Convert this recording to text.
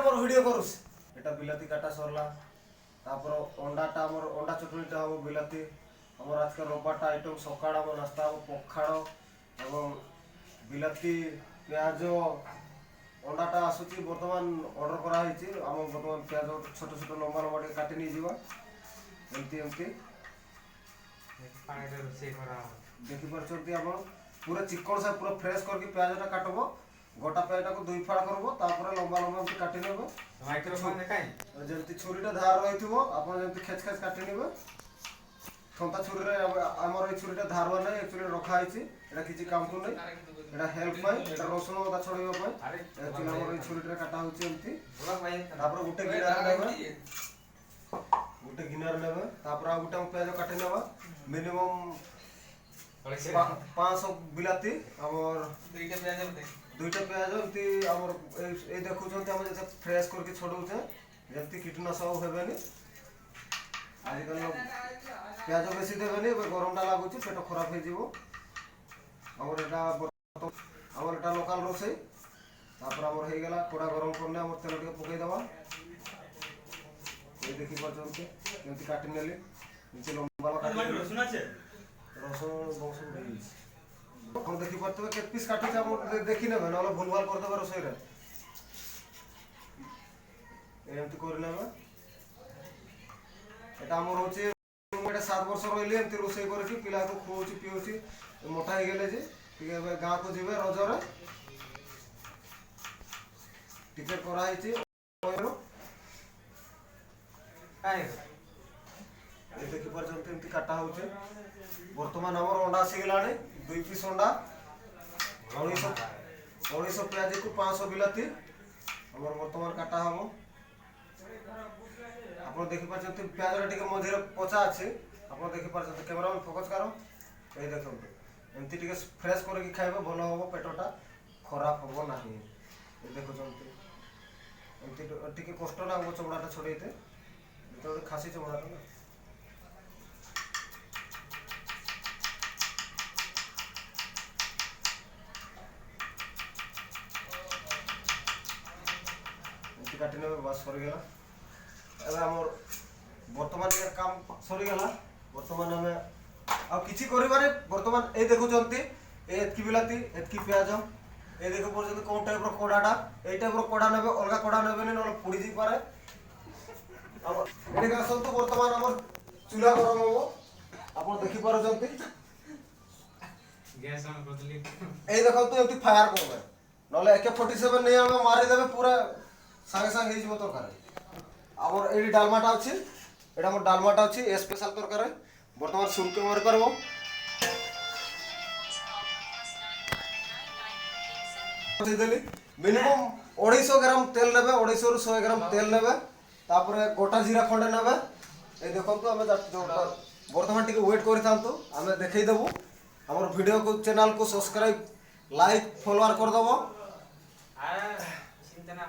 हमर वीडियो करूस एटा बिलाती काटा सरला तापर अंडाटा हमर अंडा चटनीटा हम बिलाती हमर आज का रबाटा आइटम सकाळ हम नाश्ता हम पखाड़ एवं बिलाती प्याज अंडाटा आसुची वर्तमान ऑर्डर करा हिची हम वर्तमान प्याज छोट छोट लंबा लंबा काटी नि जीवा एमती एमती पानी रे रोसे करा देखि परछंती हम पूरा चिकन से पूरा फ्रेश करके प्याजटा काटबो गोटा प्याजटा को दुई फाड़ करबो तापर लंबा लंबा एमती काटी नेबो माइक्रोफोन देखाई जेमती छुरीटा धार रहिथिबो आपण जेमती खेच खेच काटी नेबो थंता छुरी रे हमर ए छुरीटा धारवा नै एक्चुअली रखा आइछि एटा किछि काम को नै एटा हेल्प पाई एटा रसुन अदा छड़ेबो पाई एक्चुअली हमर ए छुरीटा काटा होछि एमती तापर गुटे गिनार नेबो गुटे गिनार नेबो तापर आ गुटे प्याज काटी नेबो मिनिमम 500 बिलाती हमर दुईटा प्याज एमती हमर ए देखुछंती हम जे फ्रेश करके छोडउछे जेमती कीटनाशक हेबेनी आजकल प्याज बेसी देबेनी गरमटा लागुची पेट खराब हे जीवो हमर एटा लोकल रोसे तापर हमर हे गेला कोडा गरम करने हमर तेल के पकई दबा ए देखि परछंती एमती काटि नेली नीचे लंबा काटि रसुन আছে रसुन बसुन देई हम देखि परतबे के पीस काटि हम देखि नेबे नले भूलभाल कर देबे रसोई रे एमती कर लेबे एटा हमर होची एटा 7 वर्ष रहिले एमती रोसई करके पिला को खोउची पिउची मोटा हे गेले जे ठीक है गां को जिबे रजर टिकट करा हिची आए ए देखि परछंती एमती काटा होचे वर्तमान हमर अंडा आसी गेलानी 2 पीस अंडा 1900 प्याज को 500 बिलाती हमर वर्तमान काटा हम आप देखि परछंती प्याज रे टिके मझिरे पचा अछि आप देखि परछंती कैमरा में फोकस करो ए देखो एमती टिके फ्रेश करके खाइबो भलो होबो पेटटा खराब होबो नाही ए देखो जंती एमती टिके कष्ट लागबो चमड़ाटा छोड़ैते तो खासी चमड़ाटा ना काटी ने बस सर गेला एबे हमर वर्तमान ये काम सरी गेला वर्तमान हमें आ किछि करिबारे वर्तमान ए देखु जंती ए एतकी बिलाती एतकी प्याज ए देखु परजंत कोन टाइप रो कोडाडा ए टाइप रो कोडा नेबे अलगा कोडा नेबे न पुडी जी पारे अब एडी का सब तो वर्तमान हमर चूल्हा गरम होबो आपण देखि परजंती गैस ऑन कर दली ए देखो तो एती फायर करबे नले AK47 नै हम मारि देबे पूरा संगे संगे हे जीवो तरकारी हमर एडी डालमाटा अछि एडा हमर डालमाटा अछि स्पेशल तरकारी वर्तमान सुनके मार करबो देली मिनिमम 250 ग्राम तेल नेबे 250 रु 100 ग्राम तेल नेबे तापर गोटा जीरा खंडे नेबे ए देखंतु हमें वर्तमान टिके वेट करि थांतु हमें देखै देबो हमर वीडियो को चैनल को सब्सक्राइब लाइक फॉलोअर कर दबो